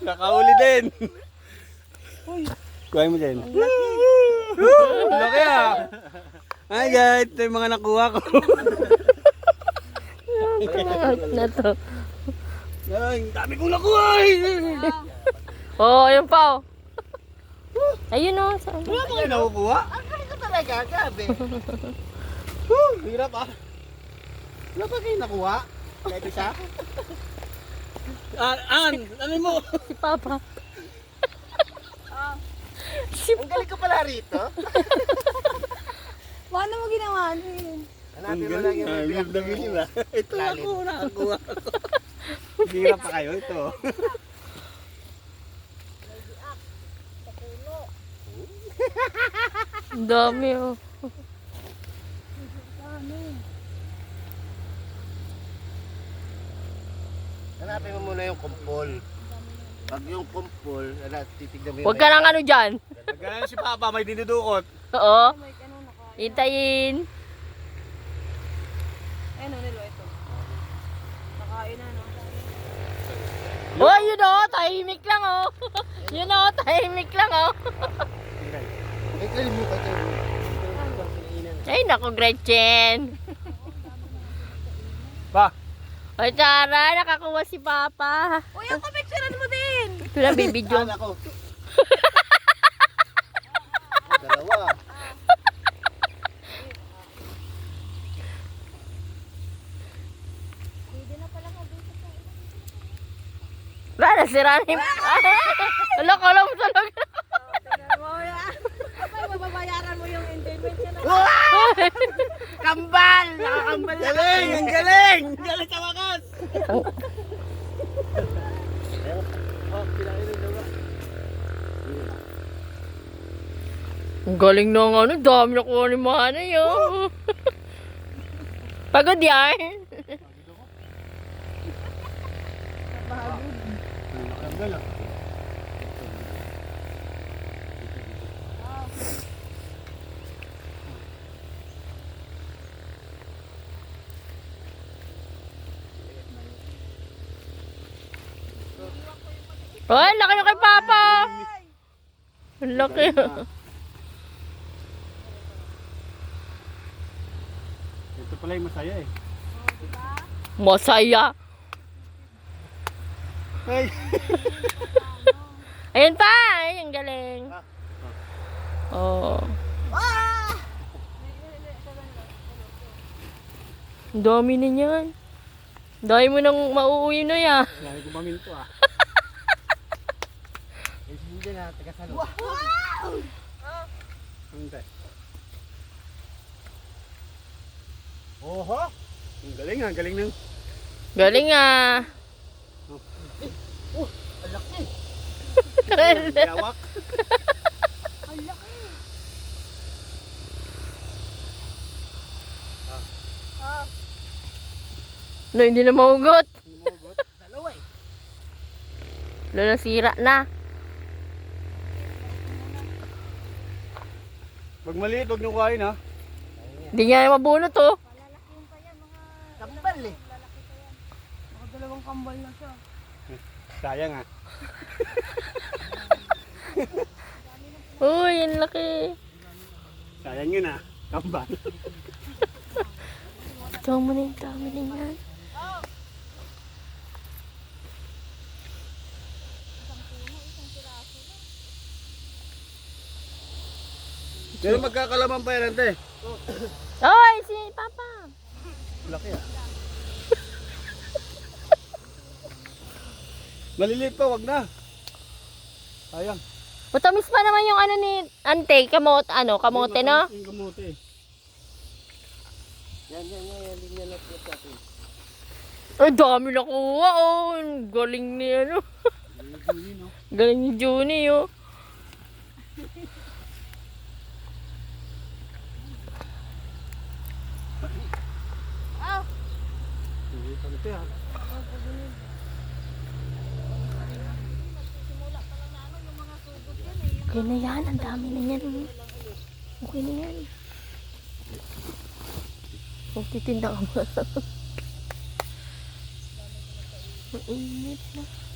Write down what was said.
Nakauli din. Kuha mo dyan. Laki ah. Hi guys, ito yung mga nakuha ko. Na to. Ay, dami kong nakuha eh. Oh, ayun pa oh. Ayun oh. Wala pa kayo nakukuha? Ang galing ko talaga, grabe. Hirap ah. Wala ba kayo nakuha? Kahit isa? Ano mo? Si Papa. Ang galing ko pala rito. Paano mo ginawa yun? Hanapin mo lang yung Ang biyak na bihira. Ito Lalim. ako, nakakuha ko. Hirap pa kayo ito. Ang dami oh. Hanapin mo muna yung kumpol. Pag yung kumpol, titignan mo yung Huwag ka lang ano dyan. Ganyan si Papa, may dinudukot. Oo. Hintayin. Ayun o, Nilo, ito. Nakain na, no? Oh, yun oh. Tahimik lang oh. Yun oh. Tahimik lang oh. Ay, kalimutan ko. Ay, naku, Gretchen. Pa, O, Tara, nakakuha si Papa. Uy, ang kapicturean mo din! Ito na, bibidyo. Kala ko. Dalawa. Wala, nasira na yung... Wala ko lang tulog. Tingnan mo, Kapag mababayaran mo yung entertainment niya na. Kambal! Nakakambal na. galing! Ang galing! Galing sa wakas! Ang galing ng ano, dami na kuha ni Manay oh. Pagod yan. Ay, laki na kay Papa. Ang laki. Ito pala yung masaya eh. Masaya. Ay! Ayun pa. Ay, ang galing. Oh. Ang dami na yan. Dami mo nang mauuwi na ya. Lagi ko paminto ah. Hindi na, taga-salo. Hindi. Oho! Ang galing ah, galing ng... Galing ah. Ang laki! Yawak. No, hindi na mahugot. Dalawa eh. Lalo nasira na. Pag maliit, huwag nyo kain ha. Hindi nga mabunot oh. Kambal eh. Nakadalawang kambal na siya. Sayang ah. Uy, ang laki. Sayang yun ah. Kambal. Ito mo na yung dami na yan. Pero magkakalaman pa yan, ante. Oy, si Papa. Laki ah. Maliliit pa, wag na. Sayang. Matamis pa naman yung ano ni Ante, kamote no? Yung kamote. Yan, linya na po sa atin. Ay, dami nakuha oh. Ang galing ni ano. Galing ni Juni oh. Ante ah. Okay na yan, ang dami na yan. Okay na yan. Magtitinda ka ba? Mainit na.